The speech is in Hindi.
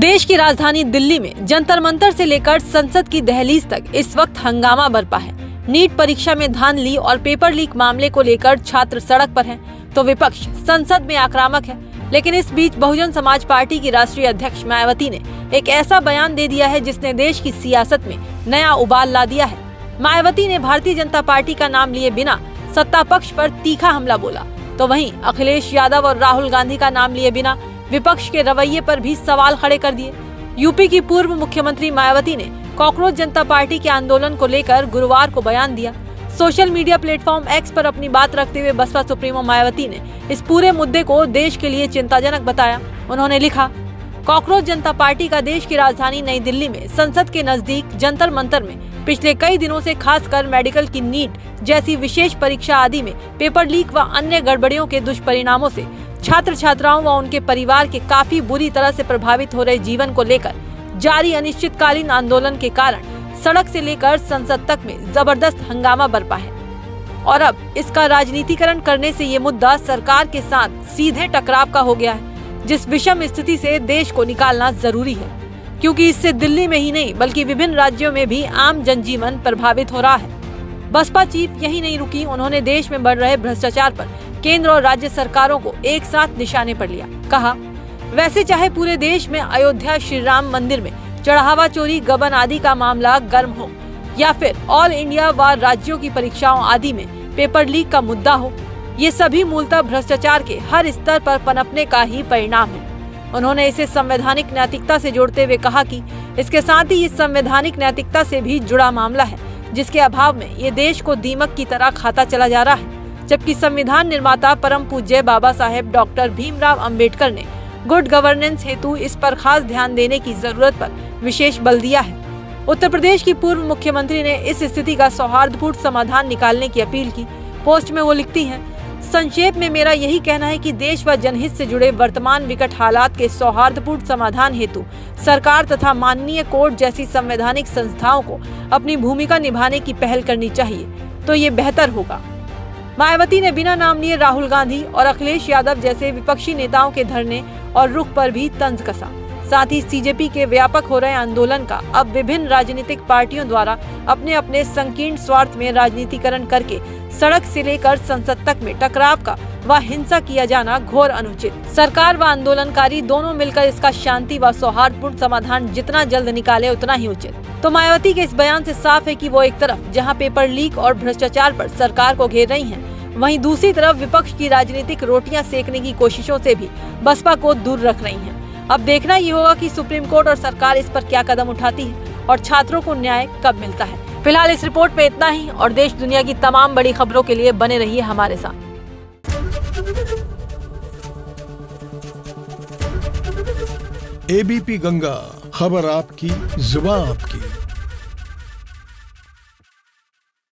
देश की राजधानी दिल्ली में जंतर मंतर से लेकर संसद की दहलीज तक इस वक्त हंगामा बरपा है। नीट परीक्षा में धांधली और पेपर लीक मामले को लेकर छात्र सड़क पर हैं, तो विपक्ष संसद में आक्रामक है। लेकिन इस बीच बहुजन समाज पार्टी की राष्ट्रीय अध्यक्ष मायावती ने एक ऐसा बयान दे दिया है जिसने देश की सियासत में नया उबाल ला दिया है। मायावती ने भारतीय जनता पार्टी का नाम लिए बिना सत्ता पक्ष पर तीखा हमला बोला, तो वहीं अखिलेश यादव और राहुल गांधी का नाम लिए बिना विपक्ष के रवैये पर भी सवाल खड़े कर दिए। यूपी की पूर्व मुख्यमंत्री मायावती ने कॉकरोच जनता पार्टी के आंदोलन को लेकर गुरुवार को बयान दिया। सोशल मीडिया प्लेटफॉर्म एक्स पर अपनी बात रखते हुए बसपा सुप्रीमो मायावती ने इस पूरे मुद्दे को देश के लिए चिंताजनक बताया। उन्होंने लिखा, कॉकरोच जनता पार्टी का देश की राजधानी नई दिल्ली में संसद के नजदीक जंतर मंतर में पिछले कई दिनों से खासकर मेडिकल की नीट जैसी विशेष परीक्षा आदि में पेपर लीक व अन्य गड़बड़ियों के दुष्परिणामों से छात्र छात्राओं व उनके परिवार के काफी बुरी तरह से प्रभावित हो रहे जीवन को लेकर जारी अनिश्चितकालीन आंदोलन के कारण सड़क से लेकर संसद तक में जबरदस्त हंगामा बरपा है। और अब इसका राजनीतिकरण करने से ये मुद्दा सरकार के साथ सीधे टकराव का हो गया है, जिस विषम स्थिति से देश को निकालना जरूरी है, क्योंकि इससे दिल्ली में ही नहीं बल्कि विभिन्न राज्यों में भी आम जनजीवन प्रभावित हो रहा है। बसपा चीफ यही नहीं रुकी, उन्होंने देश में बढ़ रहे भ्रष्टाचार पर केंद्र और राज्य सरकारों को एक साथ निशाने पर लिया। कहा, वैसे चाहे पूरे देश में अयोध्या श्री राम मंदिर में चढ़ावा चोरी गबन आदि का मामला गर्म हो या फिर ऑल इंडिया व राज्यों की परीक्षाओं आदि में पेपर लीक का मुद्दा हो, ये सभी मूलतः भ्रष्टाचार के हर स्तर पर पनपने का ही परिणाम है। उन्होंने इसे संवैधानिक नैतिकता से जोड़ते हुए कहा कि इसके साथ ही इस संवैधानिक नैतिकता से भी जुड़ा मामला है, जिसके अभाव में ये देश को दीमक की तरह खाता चला जा रहा है। जबकि संविधान निर्माता परम पूज्य बाबा साहेब डॉक्टर भीमराव अंबेडकर ने गुड गवर्नेंस हेतु इस पर खास ध्यान देने की जरूरत पर विशेष बल दिया है। उत्तर प्रदेश की पूर्व मुख्यमंत्री ने इस स्थिति का सौहार्दपूर्ण समाधान निकालने की अपील की। पोस्ट में वो लिखती हैं, संक्षेप में मेरा यही कहना है कि देश व जनहित से जुड़े वर्तमान विकट हालात के सौहार्दपूर्ण समाधान हेतु सरकार तथा माननीय कोर्ट जैसी संवैधानिक संस्थाओं को अपनी भूमिका निभाने की पहल करनी चाहिए, तो ये बेहतर होगा। मायावती ने बिना नाम लिए राहुल गांधी और अखिलेश यादव जैसे विपक्षी नेताओं के धरने और रुख पर भी तंज कसा। साथ ही सीजेपी के व्यापक हो रहे आंदोलन का अब विभिन्न राजनीतिक पार्टियों द्वारा अपने अपने संकीर्ण स्वार्थ में राजनीतिकरण करके सड़क से लेकर संसद तक में टकराव का व हिंसा किया जाना घोर अनुचित। सरकार व आंदोलनकारी दोनों मिलकर इसका शांति व सौहार्दपूर्ण समाधान जितना जल्द निकाले उतना ही उचित। तो मायावती के इस बयान से साफ है कि वो एक तरफ जहां पेपर लीक और भ्रष्टाचार पर सरकार को घेर रही हैं, वहीं दूसरी तरफ विपक्ष की राजनीतिक रोटियां सेकने की कोशिशों से भी बसपा को दूर रख रही हैं। अब देखना ये होगा कि सुप्रीम कोर्ट और सरकार इस पर क्या कदम उठाती है और छात्रों को न्याय कब मिलता है। फिलहाल इस रिपोर्ट में इतना ही और देश दुनिया की तमाम बड़ी खबरों के लिए बने रहिए हमारे साथ। एबीपी गंगा, खबर आपकी, जुबान आपकी।